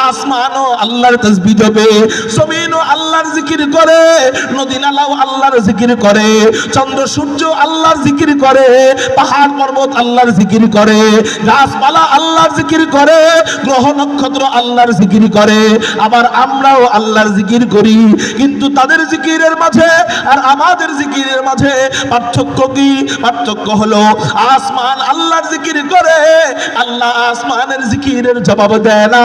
আসমানও আল্লাহর তাসবিহ জপে, জমিনও আল্লাহর জিকির করে, নদী নালাও আল্লাহর জিকির করে, চন্দ্র সূর্য আল্লাহর জিকির করে, পাহাড় পর্বত আল্লাহর জিকির করে, গাছপালা আল্লাহর জিকির করে, গ্রহ নক্ষত্র আল্লাহর জিকির করে। আবার আমরাও আল্লাহর জিকির করি, কিন্তু তাদের জিকিরের মাঝে আর আমাদের জিকিরের মাঝে পার্থক্য কি? পার্থক্য হলো আসমান আল্লাহর জিকির করে, আল্লাহ আসমানের জিকিরের জবাব দেয় না।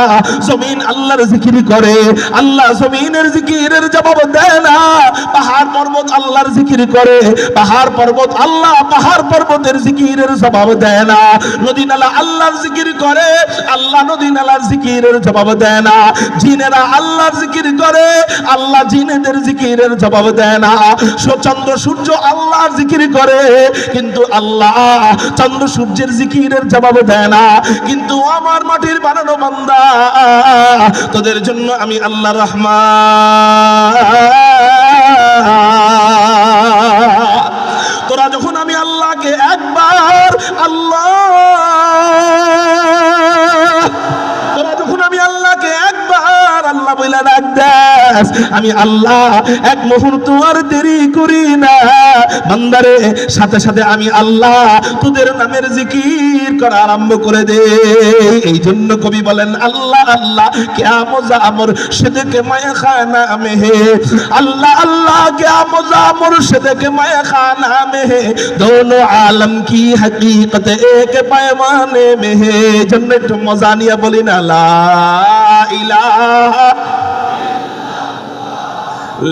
জমিন আল্লাহর জিকির করে, আল্লাহ জমিনের জিকিরের জবাব দেয় না। পাহাড় পর্বত আল্লাহর জিকির করে, পাহাড় পর্বত আল্লাহ পাহাড় পর্বতের জিকিরের জবাব দেয় না। নদী নালা আল্লাহর জিকির করে, আল্লাহ নদী নালার জিকিরের জবাব দেয় না। জিনেরা আল্লাহর জিকির করে, আল্লাহ জিনেদের জিকিরের জবাব দেয় না। চন্দ্র সূর্য আল্লাহর জিকির করে, কিন্তু আল্লাহ চন্দ্র সূর্যের জিকিরের জবাব দেয় না। কিন্তু আমার মাটির বানানো বান্দা, তোদের জন্য আমি আল্লাহ রহমান। তোরা যখন আমি আল্লাহকে একবার আল্লাহ, তোরা যখন আমি আল্লাহকে একবার আল্লাহ বলে ডাক দাস, আমি আল্লাহ এক মুহূর্ত আর দেরি করি না বান্দারে, সাথে সাথে আমি আল্লাহ তোদের নামের জিকির করা আরম্ভ করে দে। এই জন্য কবি বলেন আল্লাহ আল্লাহ क्या मजा मुर्शिद के मैं खाना में है, अल्लाह अल्लाह क्या मजा मुर्शिद के मैं खाना में है, दोनों आलम की हकीकत एक पैमाने में है। जन्नत मजानिया बोली ना ला इलाहा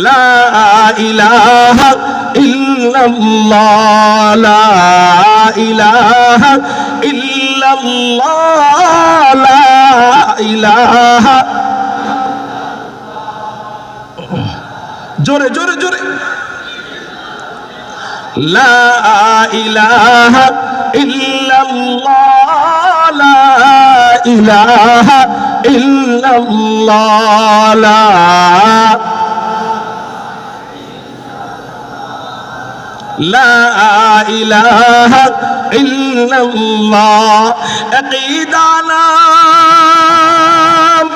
ला इलाहा इल्लल्लाह, ला इलाहा इल्लल्लाह, ला इलाहा। जोरे जोरे जोरे, ला इलाहा इल्लल्लाह, ला इलाहा इल्लल्लाह, ला ला इलाहा इल्लल्लाह। अक़ीदा नाम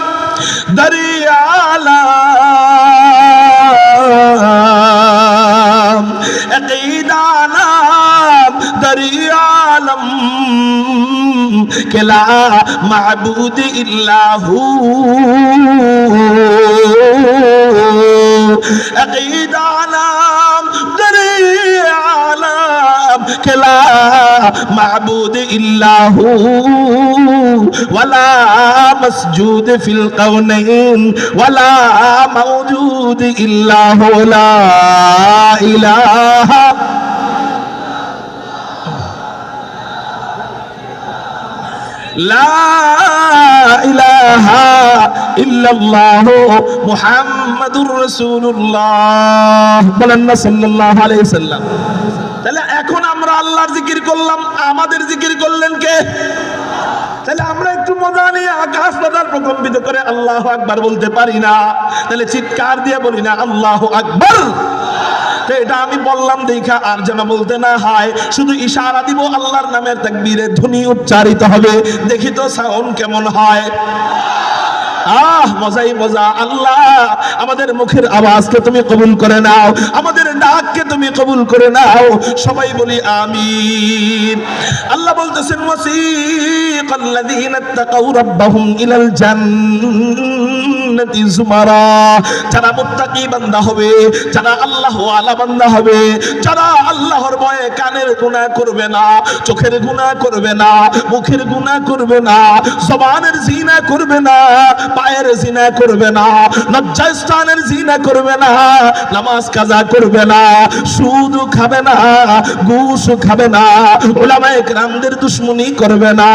दरिया आलम, अक़ीदा नाम दरिया आलम, के ला माबूद इल्ला हू, अक़ीदा नाम दरिया आलम, के ला माबूद इल्ला हू, वला मस्जूद फिल कौनैन, वला मौजूद इल्ला हू, ला इलाहा ला इलाहा इल्लल्लाह मुহাম্মাদুর রাসূলুল্লাহ। বলেন না সাল্লাল্লাহু আলাইহি সাল্লাম। তাহলে এখন আমরা আল্লাহর জিকির করলাম, আমাদের জিকির করলেন কে? তাহলে আমরা একটু মজা নিয়ে আকাশ পাতাল প্রকম্পিত করে আল্লাহু আকবার বলতে পারি না? তাহলে চিৎকার দিয়ে বলি না আল্লাহু আকবার? তো এটা আমি বললাম দেখা আর যেন বলতে না হয়, শুধু ইশারা দিব আল্লাহর নামের তাকবীরের ধ্বনি উচ্চারিত হবে, দেখি তো সাউন্ড কেমন হয়। আহ মজাই মজা। আল্লাহ আমাদের মুখের আওয়াজকে তুমি কবুল করে নাও, আমাদের ডাককে তুমি কবুল করে নাও। সবাই বলি আমিন। আল্লাহ বলতেছেন ওয়াসিকাল্লাযীনা ইত্তাকাউ রাব্বাহুম ইলাল জান্নাতি যুমারা, যারা মুত্তাকি বান্দা হবে, যারা আল্লাহ ওয়ালা বান্দা হবে, যারা আল্লাহর ভয়ে কানের গুনাহ করবে না, চোখের গুনাহ করবে না, মুখের গুনাহ করবে না, জবানের জিনা করবে না, পায়ের জিনা করবে না, লজ্জাস্থানের জিনা করবে না, নামাজ কাজা করবে না, সুদ খাবে না, ঘুষ খাবে না, উলামায়ে কেরামদের দুশমনি করবে না।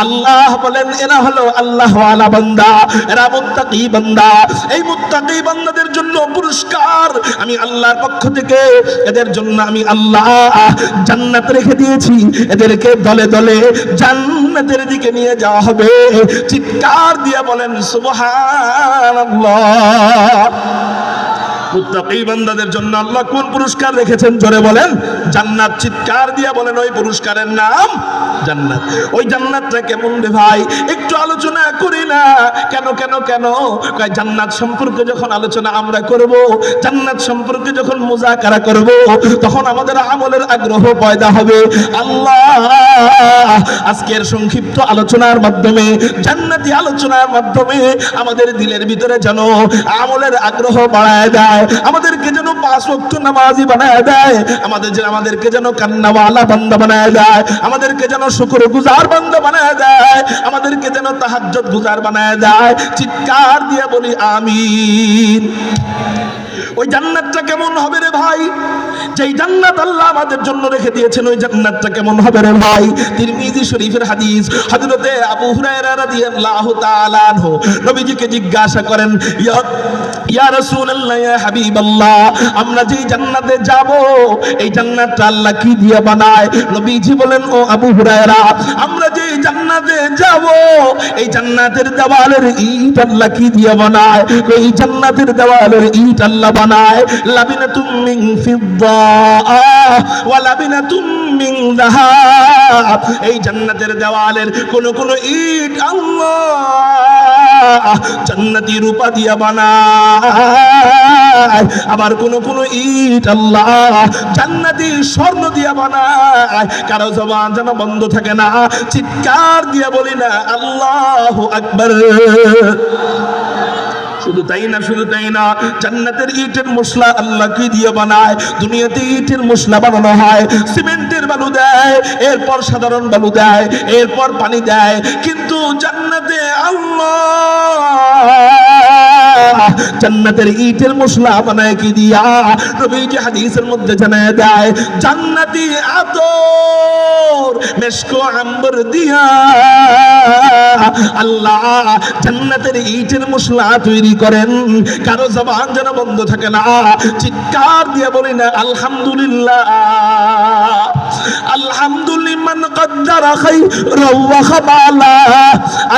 আল্লাহ বলেন এরা হলো আল্লাহ ওয়ালা বান্দা, এরা মুত্তাকি বান্দা। এই মুত্তাকি বান্দাদের জন্য পুরস্কার আমি আল্লাহর পক্ষ থেকে, এদের জন্য আমি আল্লাহ জান্নাত রেখে দিয়েছি। এদেরকে দলে দলে জান্নাতের দিকে নিয়ে যাওয়া হবে। চিৎকার দিয়ে বলেন সুবহানাল্লাহ। মুত্তাকী বান্দাদের জন্য আল্লাহ কোন পুরস্কার রেখেছেন জোরে বলেন? জান্নাত। চিৎকার দিয়ে বলেন ওই পুরস্কারের নাম জান্নাত। ওই জান্নাতটা কেমন রে ভাই, একটু আলোচনা করি না। কেন কেন কেন কয় জান্নাত সম্পর্কে যখন আলোচনা আমরা করব, জান্নাত সম্পর্কে যখন মুযাকারা করব, তখন আমাদের আমলের আগ্রহ পয়দা হবে। আল্লাহ আজকের সংক্ষিপ্ত আলোচনার মাধ্যমে, জান্নাতি আলোচনার মাধ্যমে আমাদের দিলের ভিতরে যেন আমলের আগ্রহ বাড়ায় দেয়, আমাদেরকে যেন 5 ওয়াক্ত নামাজি বানায় দেয়, আমাদেরকে যেন কান্নাওয়ালা বান্দা বানায় দেয়, আমাদেরকে যেন শুকরগুজার বান্দা বানায় দেয়, আমাদেরকে যেন তাহাজ্জুদ গুজার বানায় দেয়। চিৎকার দিয়ে বলি আমিন। ওই জান্নাতটা কেমন হবে রে ভাই? যেই জান্নাত আল্লাহ আমাদের জন্য রেখে দিয়েছেন, ওই জান্নাতটা কেমন হবে রে ভাই? তিরমিজি শরীফের হাদিস, হযরতে আবু হুরায়রা রাদিয়াল্লাহু তাআলা আনহু নবীজিকে জিজ্ঞাসা করেন, ইয়া রাসূলুল্লাহ, ইয়া হাবিবাল্লাহ, আমরা যেই জান্নাতে যাব, এই জান্নাতটা আল্লাহ কি দিয়ে বানায়? নবীজি বলেন, ও আবু হুরায়রা, আমরা যেই জান্নাতে যাব, এই জান্নাতের দেওয়ালের ইট আল্লাহ কি দিয়ে বানায়? এই জান্নাতের দেওয়ালের ইট আল্লাহ বানায় লাবিনাতুম মিন ফিদ্দা ওয়া লাবিনাতুম মিন যাহাব। এই জান্নাতের দেওয়ালের কোন ইট আল্লাহ জান্নাতি রূপা দিয়া বানায়, আবার কোন ইট আল্লাহ জান্নাতি স্বর্ণ দিয়া বানায়। কারো জবান যেন বন্ধ থাকে না, চিৎকার দিয়া বলি না আল্লাহু আকবার। শুধু তাই না, জান্নাতের ইটের মশলা আল্লাহ কি দিয়ে বানায়? দুনিয়াতে ইটের মশলা বানানো হয়, সিমেন্টের বালু দেয়, এরপর সাধারণ বালু দেয়, এরপর পানি দেয়, কিন্তু জান্নাতে আল্লাহ জান্নাতের ইটের মশলা বানায় কি দিয়া? নবীজি হাদিসের মধ্যে জানায় দেয়, জান্নাতি আতর মেশকো আম্বর দিয়া আল্লাহ জান্নাতের ইটের মশলা তৈরি করেন। কারো জবান যেন বন্ধ থাকে না, চিৎকার দিয়ে বলি না আলহামদুলিল্লাহ। আলহামদুলিমান কদ্দারা খায়রা ওয়া খাবালা,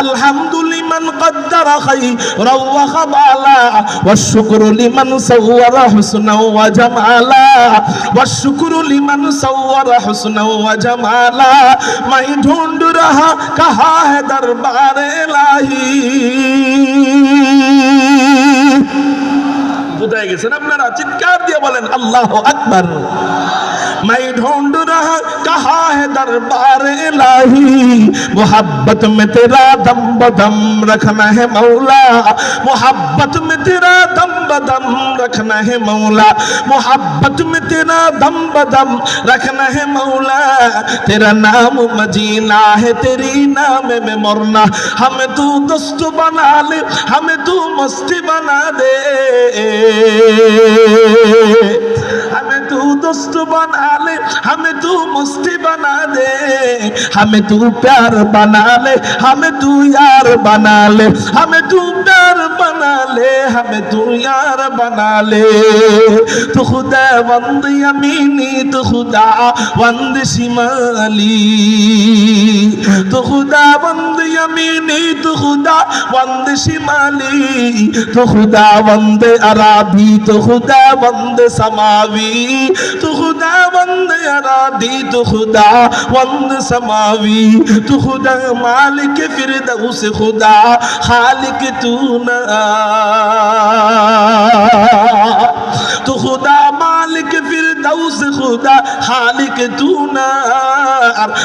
আলহামদুলিমান কদ্দারা খায়রা ওয়া খাবালা, ওয়াশ শুকরু লিমান সাওয়ারা হুসনা ওয়া জামালা, ওয়াশ শুকরু লিমান সাওয়ারা হুসনা ওয়া জামালা, মাই ঢूंढ रहा कहाँ है दरबार इलाही। কোথায় গেছেন আপনারা? চিৎকার দিয়ে বলেন আল্লাহু আকবার। मैं ढूंढ रहा कहाँ है दरबार इलाही, मोहब्बत में तेरा दम बदम रखना है मौला, मोहब्बत में तेरा दम बदम रखना है मौला, मोहब्बत में तेरा दम बदम रखना है मौला, तेरा नाम मदीना है तेरी नाम में मरना, हमें तू दोस्त बना ले, हमें तू मस्ती बना दे, हमें तू दोस्त बना ले, हमें तू मस्ती बना दे, हमें तू प्यार बना ले, हमें तू यार बना ले, हमें तू प्यार बना ले, हमें तू यार बना ले। तू खुदा वंद यमीनी, तू खुदा वंद शिमाली, तू खुदा वंद यमीनी, तू खुदा वंद शिमाली, तू खुदा वंद अराबी, तू खुदा वंद समावी, तू खुदा वंद अरादी, तू खुदा वंद समावी, तू खुदा मालिक फिरदौस खुदा खालिक तू ना, तू खुदा मालिक फिरदौस खुदा खालिक तू ना,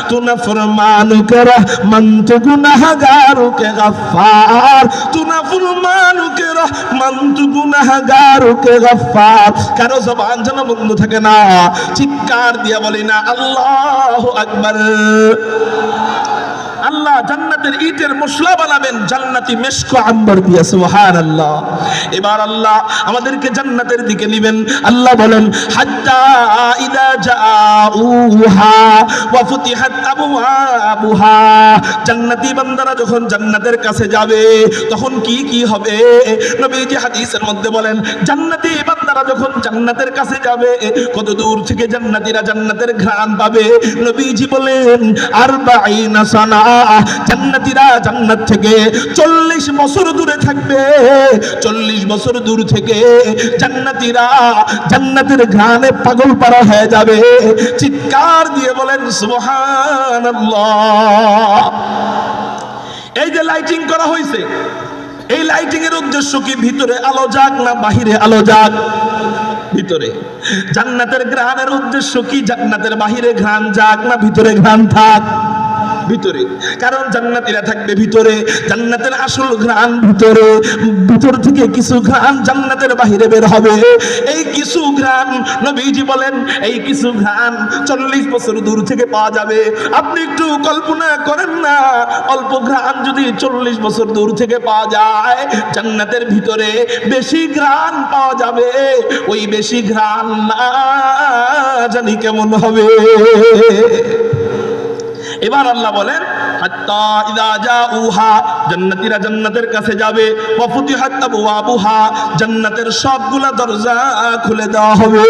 तू न फरमान कर मन तू गुनहगार के गफ्फार, तू न फरमान कर मन तू गुनहगार के गफ्फार। কারো জবান যেন বন্ধ থাকে না, চিৎকার দিয়ে বলি না আল্লাহু আকবার। আল্লাহ জান্নাতের ইটের মশলা বানাবেন জান্নাতি মেশকো আম্বর দিয়ে, সুবহানাল্লাহ। এবার আল্লাহ আমাদেরকে জান্নাতের দিকে নেবেন। আল্লাহ বলেন হাত্তা ইযা জাউহা ওয়া ফুতিহাত আবওয়াবুহা, জান্নাতি বান্দারা যখন জান্নাতের কাছে যাবে তখন কি কি হবে? নবীজি হাদিসের মধ্যে বলেন জান্নাতি বান্দারা যখন জান্নাতের কাছে যাবে কত দূর থেকে জান্নাতীরা জান্নাতের ঘ্রাণ পাবে? নবীজি বলেন 40 সানা, জান্নাতীরা জান্নাত থেকে 40 বছর দূরে থাকবে। 40 বছর দূর থেকে জান্নাতীরা জান্নাতের ঘ্রাণে পাগল পারা হয়ে যাবে। চিৎকার দিয়ে বলেন সুবহানাল্লাহ। এই যে লাইটিং করা হয়েছে, এই লাইটিং এর উদ্দেশ্য কি? ভিতরে আলো যাক না বাহিরে আলো যাক? ভিতরে। জান্নাতের ঘ্রাণের উদ্দেশ্য কি? জান্নাতের বাহিরে ঘ্রাণ যাক না ভিতরে ঘ্রাণ থাক? ভিতরে। কারণ জান্নাতীরা থাকবে ভিতরে, জান্নাতের আসল ঘ্রাণ ভিতরে। ভিতর থেকে কিছু ঘ্রাণ জান্নাতের বাহিরে বের হবে। এই কিছু ঘ্রাণ নবীজি বলেন, এই কিছু ঘ্রাণ 40 বছর দূর থেকে পাওয়া যাবে। আপনি একটু কল্পনা করেন না, অল্প ঘ্রাণ যদি 40 বছর দূর থেকে পাওয়া যায়, জান্নাতের ভিতরে বেশি ঘ্রাণ পাওয়া যাবে। ওই বেশি ঘ্রাণ না জানি কেমন হবে। এবার আল্লাহ বলেন হাত্তা ইযা জাউহা, জান্নাতীরা জান্নাতের কাছে যাবে। ওয়া ফুতিহাত আবওয়াবুহা, জান্নাতের সবগুলা দরজা খুলে দেওয়া হবে।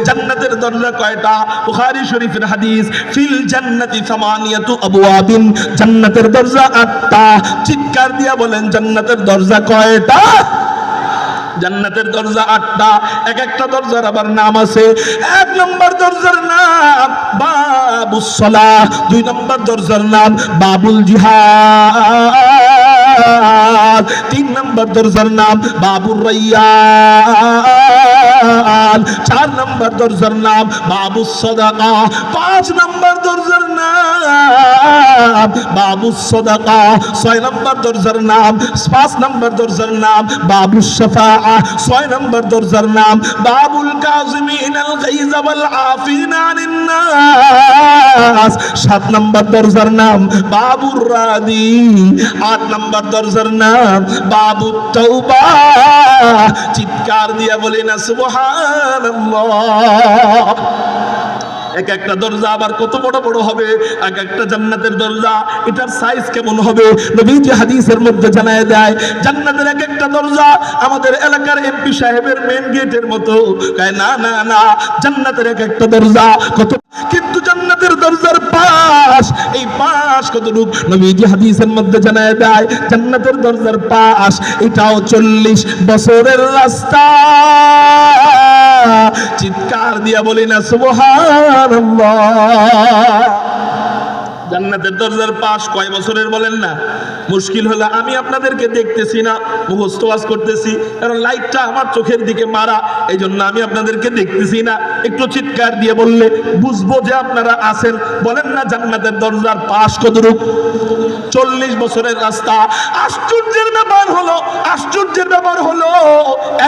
জান্নাতের দরজা কয়টা? বুখারী শরীফের হাদিস, ফিল জান্নাতি সামানিয়াতু আবওয়াবিন, জান্নাতের দরজা 8টা। চিৎকার দিয়া বলেন জান্নাতের দরজা কয়টা? জান্নাতের দরজা 8টা। এক একটা দরজার আবার নাম আছে। 1 নম্বর দরজার নাম বাবুস সালাহ, 2 নম্বর দরজার নাম বাবুল জিহাদ, 3 নম্বর দরজার নাম বাবুর রায়্যান, 4 নম্বর দরজার নাম বাবুস সাদাকা, 5 নম্বর দরজার নাম বাবুস সাদাকা, 6 নম্বর দরজার নাম 5 নম্বর দরজার নাম বাবুস শাফাআ, 6 নম্বর দরজার নাম বাবুল কাযিমিনাল গায়জ ওয়াল আফিনা আনিন নাস, 7 নম্বর দরজার নাম বাবুর রাদি, 8 নম্বর দরজার নাম বাবুত তাওবা। চিৎকার দিয়ে বলি না সুবহানাল্লাহ। এক একটা দরজা আবার কত বড় বড় হবে, এক একটা জান্নাতের দরজা এটার সাইজ কেমন হবে নবীজি হাদিসের মধ্যে জানায় দেয়। জান্নাতের এক একটা দরজা আমাদের এলাকার এমপি সাহেবের মেন গেটের মতো। কয় না না না, জান্নাতের এক একটা দরজা কত, কিন্তু জান্নাতের দরজার পাশ, এই পাশ কতটুক নবীজি হাদিসের মধ্যে জানায় দেয়। জান্নাতের দরজার পাশ এটাও 40 বছরের রাস্তা। চিৎকার দিয়া বলি না সুবহানাল্লাহ। জান্নাতের দরজার পাশ কয় বছরের বলেন না? মুশকিল হলো আমি আপনাদেরকে দেখতেছি না, মুখস্থ ওয়াজ করতেছি, কারণ লাইটটা আমার চোখের দিকে মারা, এই জন্য আমি আপনাদেরকে দেখতেছি না। একটু চিৎকার দিয়ে বললে বুঝবো যে আপনারা আছেন। বলেন না জান্নাতের দরজার পাশ কতটুক? 40 বছরের রাস্তা। আশ্চর্যের ব্যাপার হলো, আশ্চর্যের ব্যাপার হলো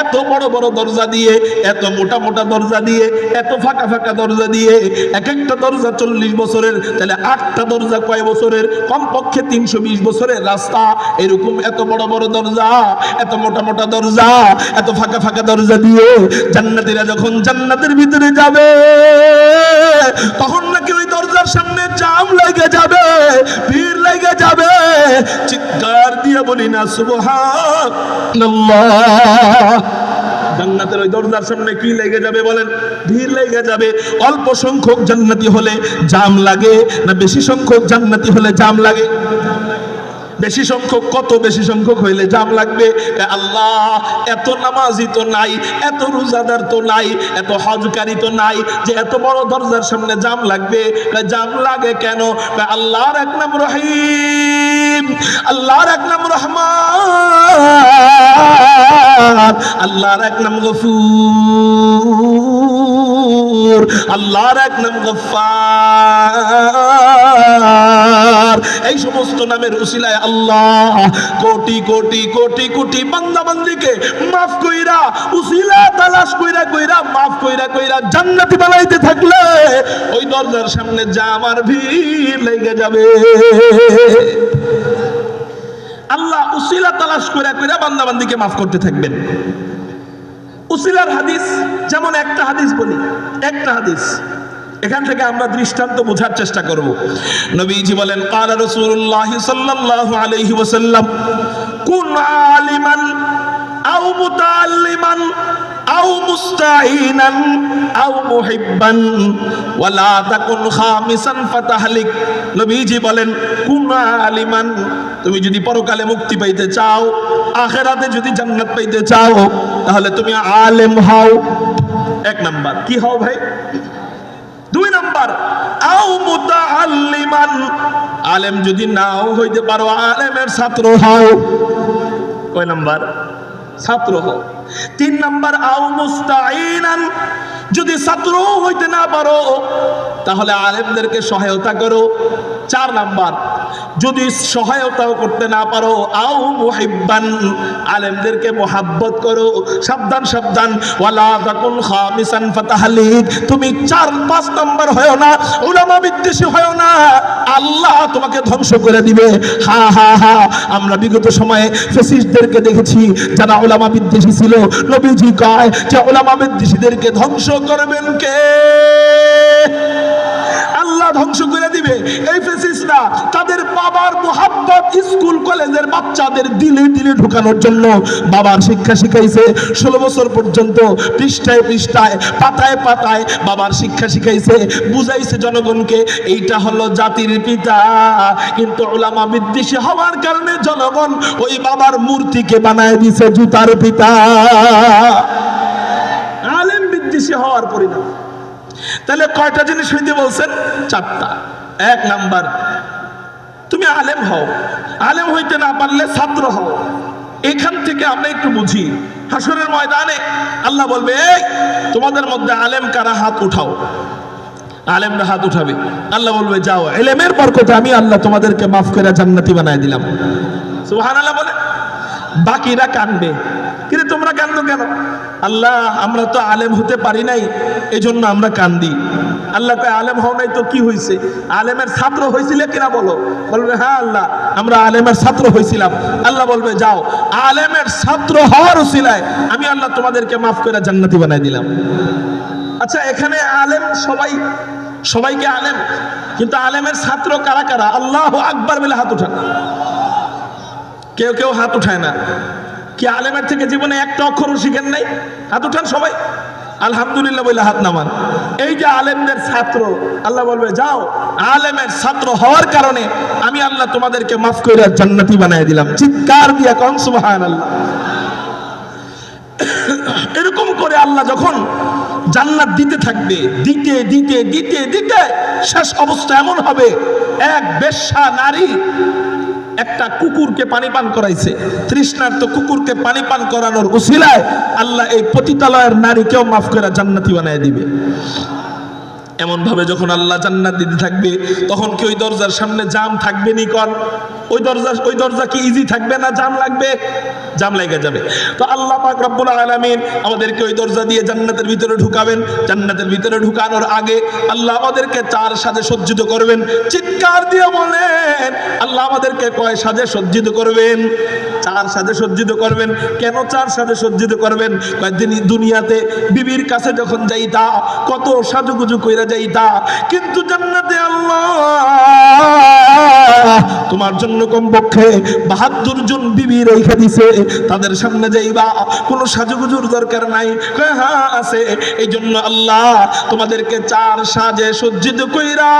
এত বড় বড় দরজা দিয়ে, এত মোটা মোটা দরজা দিয়ে, এত ফাঁকা ফাঁকা দরজা দিয়ে, এক একটা দরজা 40 বছরের, তাহলে 8টা দরজা কয় বছরের? কমপক্ষে 320 বছরের রাস্তা। এরকম এত বড় বড় দরজা, এত মোটা মোটা দরজা, এত ফাঁকা ফাঁকা দরজা দিয়ে জান্নাতীরা যখন জান্নাতের ভিতরে যাবে, তখন নাকি ওই দরজার সামনে জাম লেগে যাবে, ভিড় লেগে যাবে। চিৎকার দিয়ে বলি না সুবহানাল্লাহ। জান্নাতের ওই দরজার সামনে কি লেগে যাবে বলেন? ভিড় লেগে যাবে। অল্প সংখ্যক জান্নাতি হলে জাম লাগে না বেশি সংখ্যক জান্নাতি হলে জাম লাগে? বেশি সংখ্যক। কত বেশি সংখ্যক হইলে জাম লাগবে? আল্লাহ, এত নামাজি তো নাই, এত রোজাদার তো নাই, এত হজকারী তো নাই যে এত বড় দরজার সামনে জাম লাগবে। জাম লাগে কেন? আল্লাহর এক নাম রহিম, আল্লাহর এক নাম রহমান, আল্লাহর এক নাম গফুর, আল্লাহর এক নাম গফফার। এই সমস্ত নামের উসিলায় আল্লাহ কোটি কোটি কোটি কোটি বান্দা বান্দিকে মাফ কইরা, উসিলা তালাশ কইরা কইরা মাফ কইরা কইরা জান্নাতি বানাইতে থাকলে ওই দরজার সামনে জাম আর ভিড় লেগে যাবে। আল্লাহ উসিলা তালাশ কইরা কইরা বান্দা বান্দিকে মাফ করতে থাকবেন। উসিলার হাদিস যেমন একটা হাদিস বলি, একটা হাদিস এখান থেকে আমরা দৃষ্টান্ত বোঝার চেষ্টা করব। নবীজি বলেন ক্বালা রাসূলুল্লাহ সাল্লাল্লাহু আলাইহি ওয়াসাল্লাম কুন আলিমান আও মুতাআল্লিমান আও মুস্তাঈনান আও মুহিব্বান ওয়ালা তাকুন খামিসান ফাতাহলিক। নবীজি বলেন কুন আলিমান, তুমি যদি পরকালে মুক্তি পাইতে চাও, আখিরাতে যদি জান্নাত পাইতে চাও, তাহলে তুমি আলেম হও। এক নাম্বার কি হও ভাই? দুই নাম্বার আও মুতাআল্লিমান, আলেম যদি নাও হইতে পারো আলেমের ছাত্র হও। কয় নাম্বার? ছাত্র হও। তিন নাম্বার আও মুস্তাঈনান, যদি ছাত্র হইতে না পারো তাহলে আলেমদেরকে সহায়তা করো। চার নাম্বার যদি সহায়তাও করতে না পারো আও মুহিব্বান, আলেমদেরকে মোহাব্বত করো। সাবধান সাবধান, ওয়ালা তাকুন খামিসান ফাতাহলিক, তুমি 4-5 নাম্বার হয় না, উলামা বিদ্বেষী হয় না, আল্লাহ তোমাকে ধ্বংস করে দিবে। হা হা হা, আমরা বিগত সময়ে ফ্যাসিস্টদেরকে দেখেছি যারা উলামা বিদ্বেষী ছিল। নবীজি কয় যে উলামা বিদ্বেষীদেরকে ধ্বংস করবেন কে? আল্লাহ ধ্বংস করে দিবে। এই ফ্যাসিস্টরা তাদের বাবার মোহাব্বত স্কুল কলেজের বাচ্চাদের দিলে দিলে ঢুকানোর জন্য বাবার শিক্ষা শিখাইছে। 16 বছর পর্যন্ত পৃষ্ঠায় পৃষ্ঠায় পাতায় পাতায় বাবার শিক্ষা শিখাইছে, বুঝাইছে জনগণকে এইটা হলো জাতির পিতা। কিন্তু উলামা বিদ্বেষী হওয়ার কারণে জনগণ ওই বাবার মূর্তিকে বানায় দিছে জুতার পিতা। আলেম বিদ্বেষী হওয়ার পরিণাম। তাহলে কয়টা জিনিস হইতে বলছেন? 4টা। এক নাম্বার তুমি আলেম হও, আলেম হইতে না পারলে ছাত্র হও। এখান থেকে আমরা একটু বুঝি, হাসরের ময়দানে আল্লাহ বলবে এই তোমাদের মধ্যে আলেম কারা হাত উঠাও। আলেমরা হাত উঠাবে, আল্লাহ বলবে যাও, ইলমের বরকতে আমি আল্লাহ তোমাদেরকে মাফ করে জান্নাতি বানায় দিলাম। সুবহানাল্লাহ বলে। বাকিরা কাঁদবে, কিন্তু তোমরা কান্দো কেন? আল্লাহ আমরা তো আলেম হতে পারি নাই, এজন্য আমরা কান্দি। আল্লাহ কয় আলেম হও নাই তো কি হয়েছে? আলেমের ছাত্র হয়েছিলে কিনা বলো? বলবে হ্যাঁ আল্লাহ আমরা আলেমের ছাত্র হয়েছিলাম। আল্লাহ বলবে যাও, আলেমের ছাত্র হওয়ার উসিলায় আমি আল্লাহ তোমাদেরকে মাফ করে জান্নাতি বানাই দিলাম। আচ্ছা এখানে আলেম সবাইকে আলেম, কিন্তু আলেমের ছাত্র কারা কারা? আল্লাহু আকবার বলে হাত উঠান। কেউ কেউ হাত উঠায় না। কি আলেমের থেকে জীবনে একটা অক্ষরও শিখেন নাই? হাত উঠান সবাই, আলহামদুলিল্লাহ বলে হাত নামান। এই যে আলেমদের ছাত্র, আল্লাহ বলবে যাও, আলেমের ছাত্র হওয়ার কারণে আমি আল্লাহ তোমাদেরকে মাফ করে জান্নাতি বানায় দিলাম। চিৎকার দিয়া কোন সুবহানাল্লাহ। এরকম করে আল্লাহ যখন জান্নাত দিতে থাকবে, দিতে দিতে দিতে দিতে শেষ অবস্থা এমন হবে, এক বেশ্যা নারী একটা কুকুরকে পানি পান করাইছে। তৃষ্ণার্ত কুকুরকে পানি পান করানোর উসিলায় আল্লাহ এই পতিতালয়ের নারীকেও মাফ করে জান্নাতি বানায় দিবে। এমন ভাবে যখন আল্লাহ জান্নাত দিতে থাকবে, তখন কি ওই দরজার সামনে জাম থাকবে নি? কোন ওই দরজা কি ইজি থাকবে না? জাম লাগবে, জাম লেগে যাবে। তো আল্লাহ পাক রব্বুল আলামিন আমাদেরকে ওই দরজা দিয়ে জান্নাতের ভিতরে ঢুকাবেন। জান্নাতের ভিতরে ঢুকানোর আগে আল্লাহ আমাদেরকে 4 সাজে সজ্জিত করবেন। চিৎকার দিয়ে বলেন আল্লাহ আমাদেরকে কয় সাজে সজ্জিত করবেন? 4 সাজে সজ্জিত করবেন। কেন 4 সাজে সজ্জিত করবেন? কয়েকদিন দুনিয়াতে বিবির কাছে যখন যাইতা কত সাজুগুজু কইরা যাইতা, কিন্তু জান্নাতে আল্লাহ তোমার জন্য কমপক্ষে 72 জন বিবি রেখে দিছে। তাদের সামনে যাইবা, কোনো সাজুগুজুর দরকার নাই। হ্যাঁ আছে, এই জন্য আল্লাহ তোমাদেরকে 4 সাজে সজ্জিত কইরা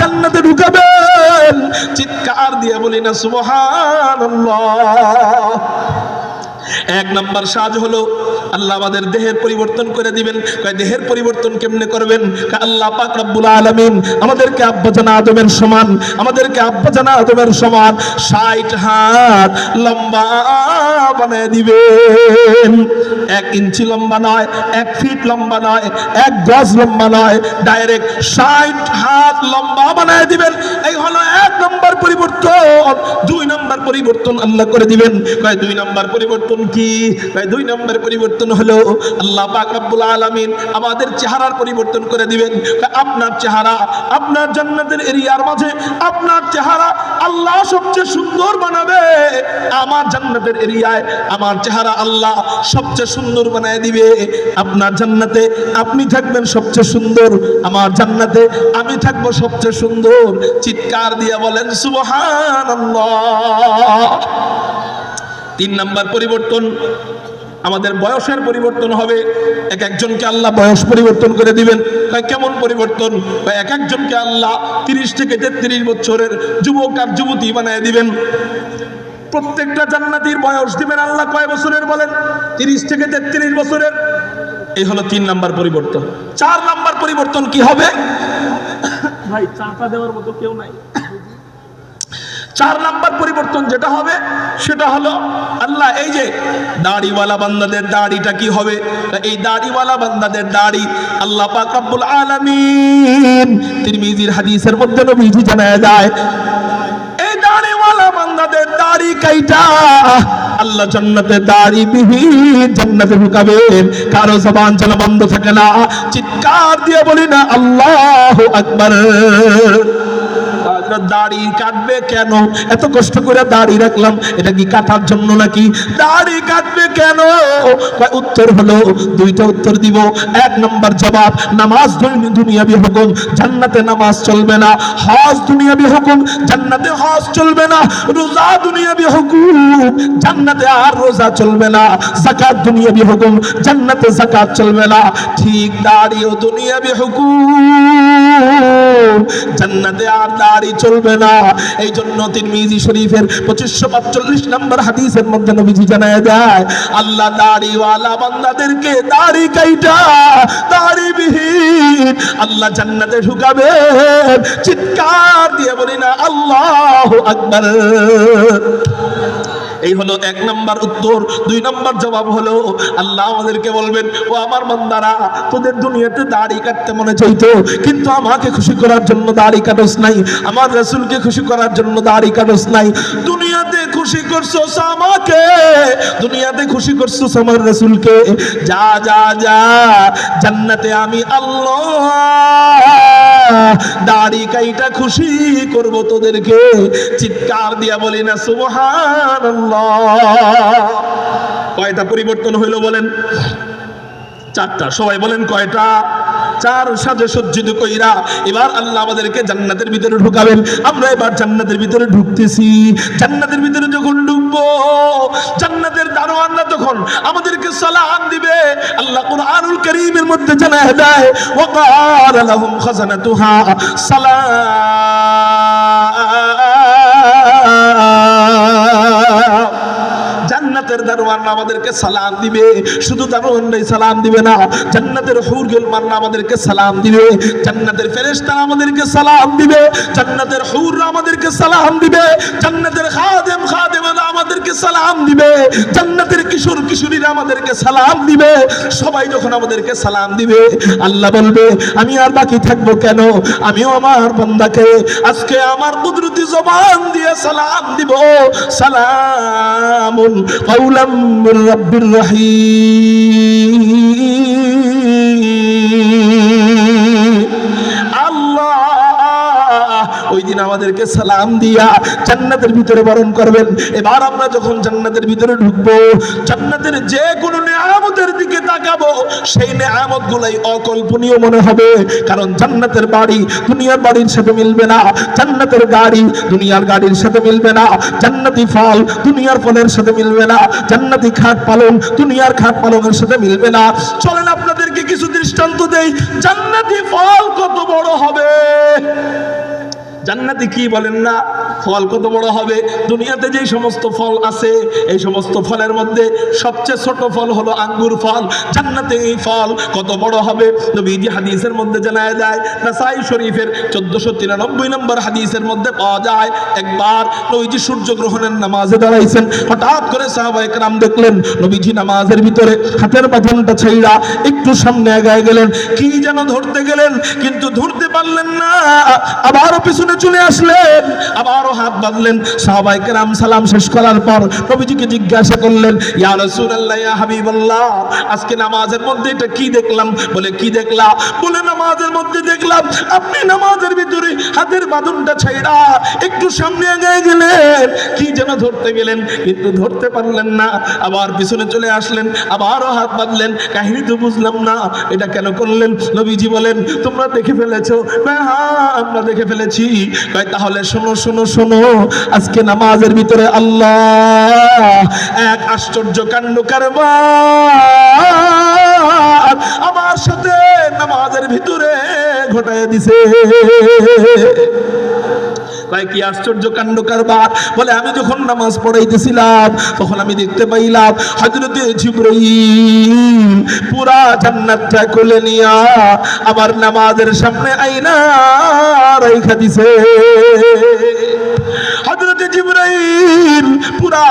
জান্নাতে ঢুকাবেন। চিৎকার দিয়ে বলি না সুবহানাল্লাহ। 1 নাম্বার সাজ হলো আল্লাহ আমাদের দেহের পরিবর্তন করে দিবেন। দেহের পরিবর্তন কেমনে করবেন? আল্লাহ পাক রব্বুল আলামিন আমাদেরকে আব্বাজান আদমের সমান, আমাদেরকে আব্বাজান আদমের সমান 60 হাত লম্বা বানিয়ে দিবেন। 1 ইঞ্চি লম্বা নয়, 1 ফিট লম্বা নয়, 1 গজ লম্বা নয়, ডাইরেক্ট 60 হাত লম্বা বানিয়ে দিবেন। এই হলো 1 নম্বর পরিবর্তন। 2 নম্বর পরিবর্তন আল্লাহ করে দিবেন। 2 নম্বর পরিবর্তন কি? 2 নম্বর পরিবর্তন হলো আল্লাহ পাক রব্বুল আলামিন আমাদের চেহারার পরিবর্তন করে দিবেন। আপনার চেহারা, আপনার জান্নাতের এরিয়ার মাঝে আপনার চেহারা আল্লাহ সবচেয়ে সুন্দর বানাবে। আমার জান্নাতের এরিয়ায় আমার চেহারা আল্লাহ সবচেয়ে সুন্দর বানায় দিবে। আপনার জান্নাতে আপনি থাকবেন সবচেয়ে সুন্দর, আমার জান্নাতে আমি থাকবো সবচেয়ে সুন্দর। চিৎকার দিয়ে বলেন সুবহানাল্লাহ। 3 নাম্বার পরিবর্তন আমাদের বয়সের পরিবর্তন হবে। এক একজনকে আল্লাহ বয়স পরিবর্তন করে দিবেন। কেমন পরিবর্তন? এক একজনকে আল্লাহ 30 থেকে 33 বছরের যুবক আর যুবতী বানায় দিবেন। প্রত্যেকটা জান্নাতীর বয়স দিবেন আল্লাহ কয় বছরের বলেন? 30 থেকে 33 বছরের। এই হলো 3 নাম্বার পরিবর্তন। 4 নাম্বার পরিবর্তন কি হবে? ভাই চাপা দেওয়ার মতো কেউ নাই। 4 নাম্বার পরিবর্তন যেটা হবে সেটা হলো আল্লাহ এই যে দাড়িওয়ালা বান্দাদের দাড়িটা কি হবে? এই দাড়িওয়ালা বান্দাদের দাড়ি আল্লাহ পাক রব্বুল আলামিন তিরমিজির হাদিসের মধ্যে নবীজি জানায় যায়, এই দাড়িওয়ালা বান্দাদের দাড়ি কাইটা আল্লাহ জান্নাতে দাড়ি বিহীন জান্নাতে ঢুকাবেন। কারো জবান যেন বন্ধ থাকে না, চিৎকার দিয়ে বলি না আল্লাহু আকবার। দাড়ি কাটবে কেন? এত কষ্ট করে দাড়ি রাখলাম, এটা কি কাটার জন্য নাকি? দাড়ি কাটবে কেন? উত্তর হলো দুইটা উত্তর দিব। 1 নম্বর জবাব, নামাজ দুনিয়াবি হুকুম, জান্নাতে নামাজ চলবে না। হজ দুনিয়াবি হুকুম, জান্নাতে হজ চলবে না। রোজা দুনিয়াবি হুকুম, জান্নাতে আর রোজা চলবে না। যাকাত দুনিয়াবি হুকুম, জান্নাতে যাকাত চলবে না। ঠিক দাড়িও দুনিয়াবি হুকুম, জান্নাতে আর দাড়ি চলবে না। এই জন্য তিরমিজি শরীফের 2545 নম্বর হাদিসের মধ্যে নবীজি জানায় দেয়, আল্লাহ দাড়িওয়ালা বান্দাদেরকে দাড়ি কাইটা দাড়িবিহীন আল্লাহ জান্নাতে ঢুকাবেন। চিৎকার দিয়ে বলি না আল্লাহু আকবার। এই হলো 1 নম্বর উত্তর। 2 নম্বর জবাব হলো আল্লাহ আমাদেরকে বলবেন, ও আমার বান্দারা, তোদের দুনিয়াতে দাড়ি কাটতে মনে চাইতো, কিন্তু আমাকে খুশি করার জন্য দাড়ি কাটস নাই, আমার রাসূলকে খুশি করার জন্য দাড়ি কাটস নাই। দুনিয়াতে খুশি করছস আমাকে, দুনিয়াতে খুশি করছস আমার রাসূলকে, যা যা যা জান্নাতে আমি আল্লাহ দাড়ি কাইটা খুশি করব তোদেরকে। চিৎকার দিয়া বলি না সুবহানাল্লাহ। কয়টা পরিবর্তন হইল বলেন? 4টা। সবাই বলেন কয়টা? 4 সাজে সজ্জিত কইরা এবার আল্লাহ আমাদেরকে জান্নাতের ভিতরে ঢুকাবেন। আমরা এবার জান্নাতের ভিতরে ঢুকতেছি। জান্নাতের ভিতরে যখন ঢুকবো, জান্নাতের দারোয়ানরা তখন আমাদেরকে সালাম দিবে। আল্লাহ কুরআনুল কারীমের মধ্যে জানায় দেয়, ওয়া ক্বালা লাহুম খাজানাতুহা সালাম। জান্নাতের দারোয়ান আমাদেরকে সালাম দিবে। শুধু দারোয়ানরাই সালাম দিবে না, জান্নাতের হুরগুল মান্না আমাদেরকে সালাম দিবে, জান্নাতের ফেরেশতারা আমাদেরকে সালাম দিবে, জান্নাতের হুররা আমাদেরকে সালাম দিবে, জান্নাতের খাদেম খাদেমানা আমাদেরকে সালাম দিবে, জান্নাতের কিশোর কিশোরীরা আমাদেরকে সালাম দিবে। সবাই যখন আমাদেরকে সালাম দিবে, আল্লাহ বলবে আমি আর বাকি থাকবো কেন? আমিও আমার বান্দাকে আজকে আমার কুদরতি জবান দিয়ে সালাম দিব, সালামুন কাওলাম মির রাব্বির রহিম। আল্লাহ ওই দিন আমাদেরকে সালাম দিয়া জান্নাতের ভিতরে বরণ করবেন। এবার আমরা যখন জান্নাতের ভিতরে ঢুকবো, জান্নাতের যে কোনো নেয়ামতের দিকে তাকাবো, সেই নেয়ামত গুলাই অকল্পনীয় মনে হবে। কারণ জান্নাতের বাড়ি দুনিয়ার বাড়ির সাথে মিলবে না, জান্নাতের গাড়ি দুনিয়ার গাড়ির সাথে মিলবে না, জান্নাতি ফল দুনিয়ার ফলের সাথে মিলবে না, জান্নাতি খাট পালং দুনিয়ার খাট পালংয়ের সাথে মিলবে না। চলেন আপনাদেরকে কিছু দৃষ্টান্ত দেই। জান্নাতি ফল কত বড় হবে? জান্নাতে কি বলেন না, ফল কত বড় হবে? দুনিয়াতে যে সমস্ত ফল আছে, এই সমস্ত ফলের মধ্যে সবচেয়ে ছোট ফল হলো আঙ্গুর ফল। জান্নাতে এই ফল কত বড় হবে? নবীজি হাদিসের মধ্যে জানায় দেয়, নাসাই শরীফের 1493 নম্বর হাদিসের মধ্যে পাওয়া যায়, একবার নবীজি সূর্য গ্রহণের নামাজে দাঁড়াইছেন। হঠাৎ করে সাহাবায়ে কেরাম দেখলেন নবীজি নামাজের ভিতরে হাতের বাঁধনটা ছাইড়া একটু সামনে এগিয়ে গেলেন, কি যেন ধরতে গেলেন, কিন্তু ধরতে পারলেন না। আবারও পিছনে চলে আসলেন, আবারও হাত বাঁধলেন। সাহাবায়ে কেরাম সালাম শেষ করার পর নবীজিকে জিজ্ঞাসা করলেন, ইয়া রাসূলুল্লাহ, ইয়া হাবিবাল্লাহ, আজকে নামাজের মধ্যে এটা কি দেখলাম? বলে কি দেখলা? বলে নামাজের মধ্যে দেখলাম আপনি নামাজের ভিতরে হাতের বাঁধনটা ছাইড়া একটু সামনে এগিয়ে গেলেন, কি যেন ধরতে গেলেন, কিন্তু ধরতে পারলেন না। আবার পিছনে চলে আসলেন, আবারও হাত বাঁধলেন। কাহিনী তো বুঝলাম না, এটা কেন করলেন? নবীজি বলেন, তোমরা দেখে ফেলেছো? হ্যাঁ, আমরা দেখে ফেলেছি। কয় তাহলে শোনো শোনো শোনো, আজকে নামাজের ভিতরে আল্লাহ এক আশ্চর্য কাণ্ড কারবার আমার সাথে নামাজের ভিতরে ঘটায় দিছে। কি আশ্চর্য কাণ্ড কারবার? বলে আমি যখন নামাজ পড়াইতেছিলাম তখন আমি দেখতে পাইলাম হযরতে জিবরাইল পুরা জান্নাতটা খুলে নিয়া আবার নামাজের সামনে আইনা রাইখা দিছে। হযরতে জিবরাইল পুরা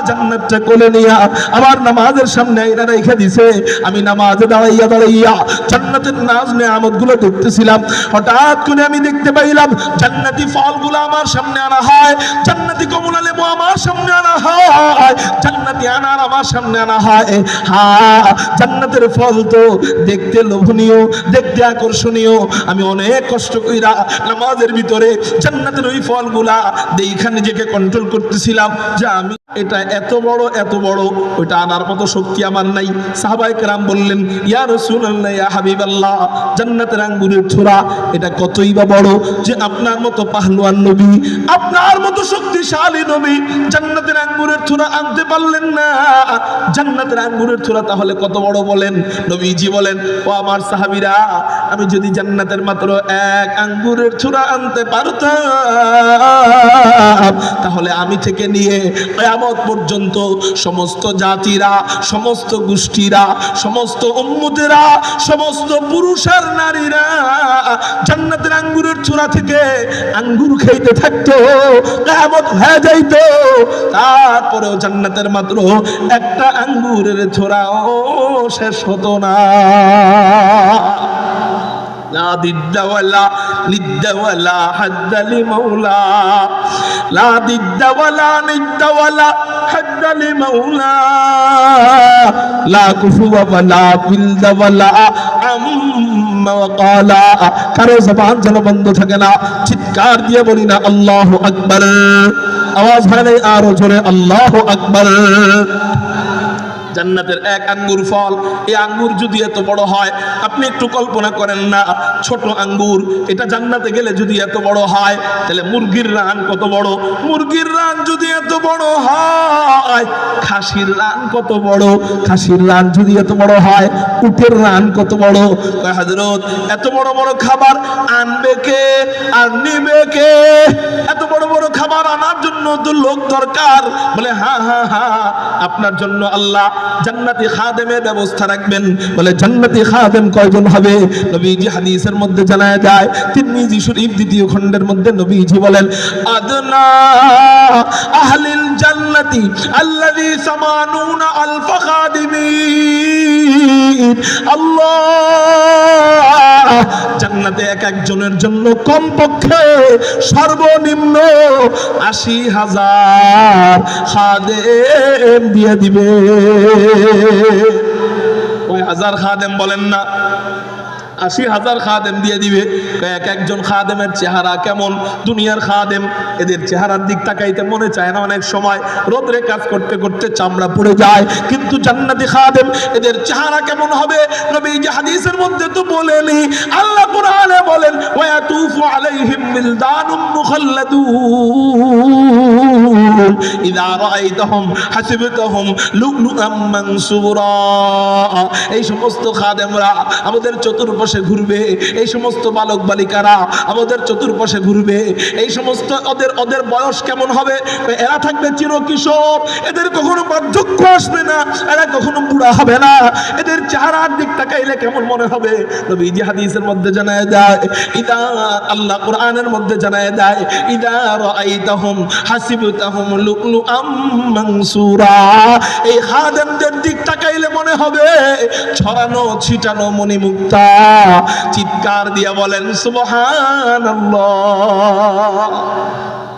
জান্নাতটা কোলে নিয়া আবার নামাজের সামনে আইনা রাইখা দিছে। আমি নামাজে দাঁড়াইয়া দাঁড়াইয়া জান্নাতের নাজ নেয়ামতগুলো দেখতেছিলাম। হঠাৎ করে আমি দেখতে পাইলাম জান্নাতি ফলগুলো আমার সামনে আনা হয়, জান্নাতি কমলা লেবু আমার সামনে আনা হয়, জান্নাতি আনার আমার সামনে আনা হয়। হ্যাঁ, জান্নাতের ফল তো দেখতে লোভনীয়, দেখতে আকর্ষণীয়। আমি অনেক কষ্ট কইরা নামাজের ভিতরে জান্নাতের ওই ফলগুলা দেখে নিজেকে কন্ট্রোল করতেছিলাম যে আমি এটা এত বড় এত বড়, ওইটা আনার মতো শক্তি আমার নাই। সাহাবায়ে কেরাম বললেন, ইয়া রাসূলুল্লাহ, ইয়া হাবিবাল্লাহ, জান্নাতের আঙ্গুরের ছোরা এটা কতই বা বড় যে আপনার মতো পাহলওয়ান নবী, আপনার মতো শক্তিশালী নবী জান্নাতের আঙ্গুরের ছোরা আনতে পারলেন না। জান্নাতের আঙ্গুরের ছোরা তাহলে কত বড় বলেন? নবীজি বলেন, ও আমার সাহাবীরা, আমি যদি জান্নাতের মাত্র এক আঙ্গুরের ছোরা আনতে পারতাম তাহলে আমি থেকে নিয়ে কিয়ামত পর্যন্ত সমস্ত জাতিরা, সমস্ত গোষ্ঠীরা, সমস্ত উম্মতেরা, সমস্ত পুরুষ আর নারীরা জান্নাতের আঙ্গুরের ছোরা থেকে আঙ্গুর খাইতে থাকতো, কিয়ামত হয়ে যাইতো, তারপরেও জান্নাতের মাত্র একটা আঙ্গুরের ছোরাও শেষ হতো না। লা দিদ্দা ওয়ালা লিদ্দা ওয়ালা হাদ্দা লিমাওলা, লা দিদ্দা ওয়ালা নিদ্দা ওয়ালা হাদ্দা লিমাওলা, লা কুফুয়া ওয়ালা বিলদা ওয়ালা আম্মা ওয়াকালা। কারো জবান যেন বন্ধ থাকে না, চিৎকার দিয়ে বলি না আল্লাহু আকবার। আওয়াজ হয় নাই আরো জোরে আল্লাহু আকবার। জান্নাতের এক আঙ্গুর ফল, এই আঙ্গুর যদি এত বড় হয়, আপনি একটু কল্পনা করেন না, ছোট আঙ্গুর এটা জান্নাতে গেলে যদি এত বড় হয় তাহলে মুরগির রান কত বড়, মুরগির রান যদি এত বড় হয়, খাসির রান কত বড়, খাসির রান যদি এত বড় হয়, উটের রান কত বড়। হযরত এত বড় বড় খাবার আনবে কে আর নিবে কে? এত বড় বড় খাবার আনার জন্য তো লোক দরকার। বলে হ্যাঁ হ্যাঁ হ্যাঁ, আপনার জন্য আল্লাহ জান্নাতি খাদেমের ব্যবস্থা রাখবেন। বলে জান্নাতি খাদেম কয়জন হবে? নবীজি হাদিসের মধ্যে জানায় যায়, তিরমিজি শরীফ দ্বিতীয় খণ্ডের মধ্যে নবীজি বলেন, আদনা আহলিল জান্নাতি আল্লাযী সামানুনা আলফ খাদিমিন। আল্লাহ জান্নাতে এক একজনের জন্য কমপক্ষে সর্বনিম্ন ৮০,০০০ খাদেম দিয়ে দিবে। ওই ১০০০ খাদেম বলেন না, ৮০,০০০ খাদেম দিয়ে দিবে। এক একজন খাদেমের চেহারা কেমন? দুনিয়ার খাদেম এদের চেহারার দিক তাকাইতে মনে চায় না, অনেক সময় রোদরে কাজ করতে করতে চামড়া পুড়ে যায়, কিন্তু জান্নাতি খাদেম এদের চেহারা কেমন হবে? নবীজি হাদিসের মধ্যে তো বলেনি, আল্লাহ কুরআনে বলেন, ওয়া ইয়াতুফু আলাইহিম বিলদানুম মুখাল্লাদুন ইযা রাআইতাহুম হাসিবতাহুম লুলুআম মানসুরা। এই সমস্ত খাদেমরা আমাদের চতুর্পাশে ঘুরবে, এই সমস্ত বালক বালিকারা আমাদের চতুর্পাশে ঘুরবে। এই সমস্ত ওদের বয়স কেমন হবে? এরা থাকবে চিরকিশোর, এদের কখনো বার্ধক্য আসবে না, এরা কখনো বুড়া হবে না। এদের চেহারার দিক তাকাইলে কেমন মনে হবে? নবীজি হাদিসের মধ্যে জানায় যায়, ইদা, আল্লাহ কোরআনের মধ্যে জানায় যায়, ইদা রাআইতাহুম হাসিবতাহুম লুলুআম মানসুরা। এই খাদেমদের দিক তাকাইলে মনে হবে ছড়ানো ছিটানো মণিমুক্তা। চিৎকার দিয়ে বলেন সুবহানাল্লাহ।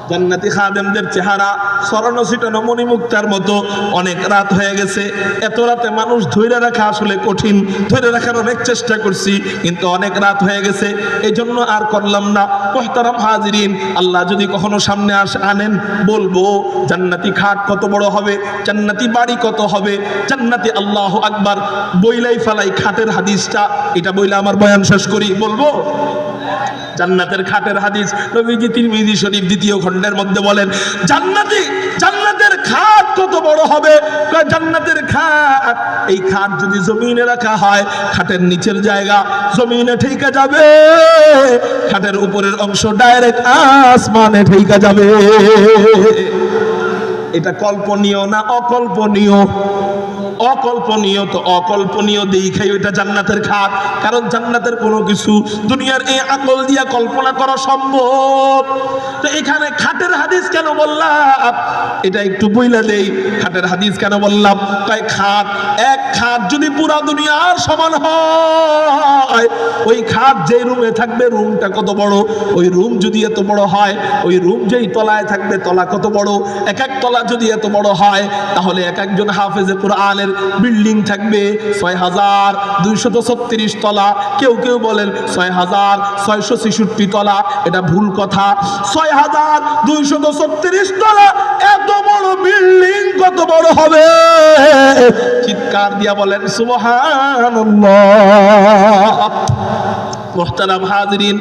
জান্নাতি খাদেমদের চেহারা সরানো ছিটানো মণিমুক্তার মতো। অনেক রাত হয়ে গেছে, এত রাতে মানুষ ধৈর্য রাখা আসলে কঠিন, ধৈর্য রাখার অনেক চেষ্টা করছি কিন্তু অনেক রাত হয়ে গেছে, এই জন্য আর করলাম না। মুহতারাম হাজিরিন, আল্লাহ যদি কখনো সামনে আনেন বলবো জান্নাতি খাট কত বড় হবে, জান্নাতি বাড়ি কত হবে, জান্নাতি আল্লাহু আকবার বইলাই ফালাই খাটের হাদিসটা, এটা বইলা আমার বয়ান শেষ করি, বলবো জান্নাতের খাটের হাদিস নবীজি তিরমিজি শরীফ 2য় খণ্ডের মধ্যে বলেন জান্নাতের খাট কত বড় হবে। জান্নাতের খাট, এই খাট যদি জমিনে রাখা হয় খাটের নিচের জায়গা জমিনে ঠেকে যাবে, খাটের উপরের অংশ ডাইরেক্ট আসমানে ঠেকে যাবে। এটা কল্পনীয় না অকল্পনীয়? অকল্পনীয়। তো অকল্পনীয় দেখাই ওইটা জান্নাতের খাট, কারণ জান্নাতের কোনো কিছু দুনিয়ার এই আকল দিয়া কল্পনা করা সম্ভব। তো এখানে খাটের হাদিস কেন বললাম এটা একটু বইলা দেই। খাটের হাদিস কেন বললাম? তাই খাট, এক খাট যদি পুরা দুনিয়ার সমান হয়, ওই খাট যেই রুমে থাকবে রুমটা কত বড়, ওই রুম যদি এত বড় হয়, ওই রুম যেই তলায় থাকবে তলা কত বড়, এক এক তলা যদি এত বড় হয়, তাহলে এক একজন হাফেজে কোরআনের বিল্ডিং থাকবে ৬,২৩৬ তলা, কেউ কেউ বলেন ৬,৬৬৬ তলা, এটা ভুল কথা। ৬,২৩৬ তলা এত বড় বিল্ডিং কত বড় হবে? চিৎকার দিয়া বলেন সুবহানাল্লাহ। মুহতারাম হাজিরিন,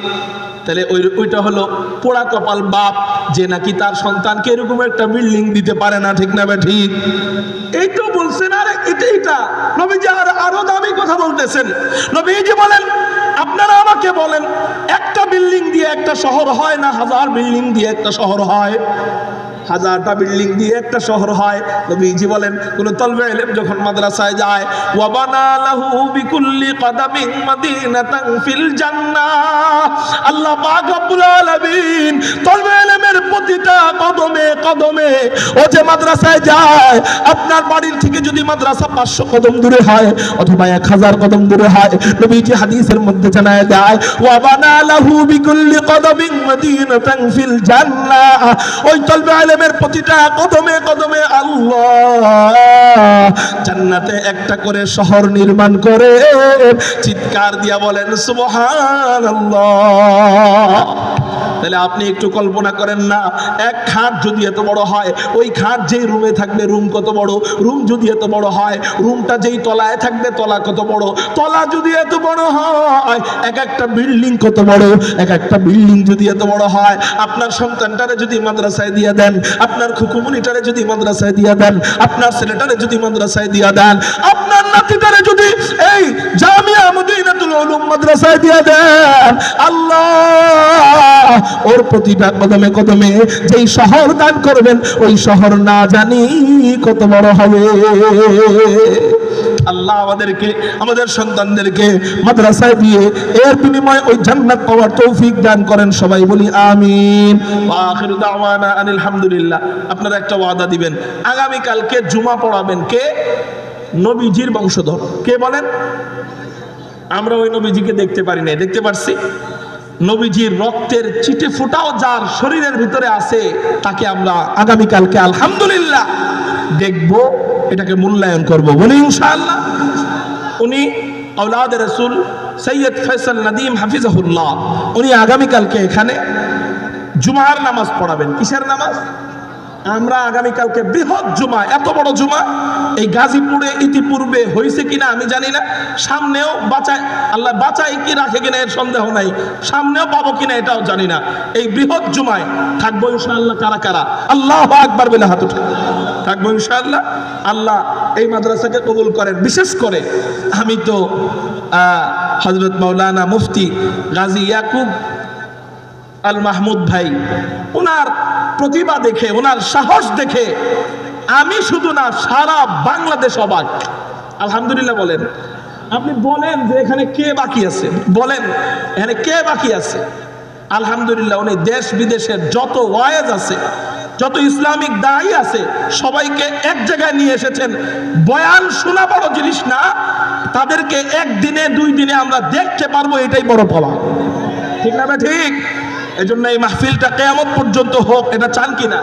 তাহলে ওইটা হলো পোড়া কপাল বাপ যে নাকি তার সন্তানকে এরকম একটা বিল্ডিং দিতে পারে না, ঠিক না? ঠিক এই তো বলছেন। আরে এটা নবীজি আরো দামি কথা বলতেছেন। নবীজি বলেন আপনারা আমাকে বলেন একটা বিল্ডিং দিয়ে একটা শহর হয় না 1000 বিল্ডিং দিয়ে একটা শহর হয়? 1000টা বিল্ডিং দিয়ে একটা শহর হয়। নবীজি বলেন কোন তলবে ইলম যখন মাদ্রাসায় যায়, ওয়া বানা লাহু বিকুল্লি কদামিন মাদিনাতান ফিল জান্নাহ, আল্লাহ পাক রব্বুল আলামিন তলবে ইলমের প্রতিটা কদমে কদমে ও যে মাদ্রাসায় যায়, আপনার বাড়ির থেকে যদি মাদ্রাসা 500 কদম দূরে হয় অথবা 1000 কদম দূরে হয়, নবীজি হাদিসের মধ্যে জানায় দেয় ওয়া বানা লাহু বিকুল্লি কদামিন মাদিনাতান ফিল জান্নাহ, ওই তলবে ইলমের প্রতিটা কদমে কদমে আল্লাহ জান্নাতে একটা করে শহর নির্মাণ করে। চিৎকার দিয়া বলেন সুবহানাল্লাহ। তাহলে আপনি একটু কল্পনা করেন না, এক খাট যদি এত বড় হয়, ওই খাট যেই রুমে থাকবে রুম কত বড়, রুম যদি এত বড় হয়, রুমটা যেই তলায় থাকবে তলা কত বড়, তলা যদি এত বড় হয়, এক একটা বিল্ডিং কত বড়, এক একটা বিল্ডিং যদি এত বড় হয়, আপনার সন্তানটারে যদি মাদ্রাসায় দিয়ে দেন, আপনার খুকুমনিটারে যদি মাদ্রাসায় দিয়ে দেন, আপনার ছেলেটারে যদি মাদ্রাসায় দিয়ে দেন, আপনার নাতিটারে যদি এই জামিয়া মদিনাতুল উলুম মাদ্রাসায় দিয়ে দেন, আল্লাহ ওর প্রতিটা কদমে কদমে যেই শহর দান করবেন ওই শহর না জানি কত বড় হবে। আল্লাহ আমাদেরকে আমাদের সন্তানদেরকে মাদ্রাসায় দিয়ে এর বিনিময়ে ওই জান্নাত পাওয়ার তৌফিক দান করেন। সবাই বলি আমিন। ওয়া আখিরু দাওয়ানা আনিল হামদুলিল্লাহ। আপনারা একটা ওয়াদা দিবেন, আগামী কালকে জুমা পড়াবেন কে? নবীজির বংশধর। কে বলেন? আমরা ওই নবীজিকে দেখতে পারি না, দেখতে পারছি। নবীজির রক্তের চিটে ফোঁটাও যার শরীরের ভিতরে আছে তাকে আমরা আগামী কালকে আলহামদুলিল্লাহ দেখব, এটাকে মূল্যায়ন করব, বলি ইনশাআল্লাহ। উনি আওলাদ রাসূল সৈয়দ ফয়সাল নাদিম হাফিজাহুল্লাহ, উনি আগামী কালকে এখানে জুমার নামাজ পড়াবেন। কিসের নামাজ? আমরা আগামীকালকে বৃহৎ জুমা, এত বড় জুমা এই গাজীপুরে ইতিপূর্বে হয়েছে কিনা আমি জানি না, সামনেও বাঁচায় আল্লাহ বাঁচায় কি রাখে কিনা এর সন্দেহ নাই, সামনেও পাবো কিনা এটাও জানি না। এই বৃহৎ জুমায় থাকবো ইনশাআল্লাহ। কারা কারা আল্লাহু আকবার বলে হাত উঠে থাকবো ইনশাআল্লাহ। আল্লাহ এই মাদ্রাসাকে কবুল করেন। বিশেষ করে আমি তো হযরত মাওলানা মুফতি গাজী ইয়াকুব আল মাহমুদ ভাই, ওনার প্রতিভা দেখে, ওনার সাহস দেখে আমি শুধু না সারা বাংলাদেশ অবাক। আলহামদুলিল্লাহ বলেন। আপনি বলেন যে এখানে কে বাকি আছে, বলেন এখানে কে বাকি আছে? আলহামদুলিল্লাহ উনি দেশ বিদেশের যত ওয়াইজ আছে, যত ইসলামিক দায়ী আছে সবাইকে এক জায়গায় নিয়ে এসেছেন। বয়ান শোনা বড় জিনিস না, তাদেরকে একদিনে 2 দিনে আমরা দেখতে পারবো, এটাই বড় পাওয়া, ঠিক না? ঠিক এজন্য এই মাহফিলটা কিয়ামত পর্যন্ত হোক, এটা চান কিনা?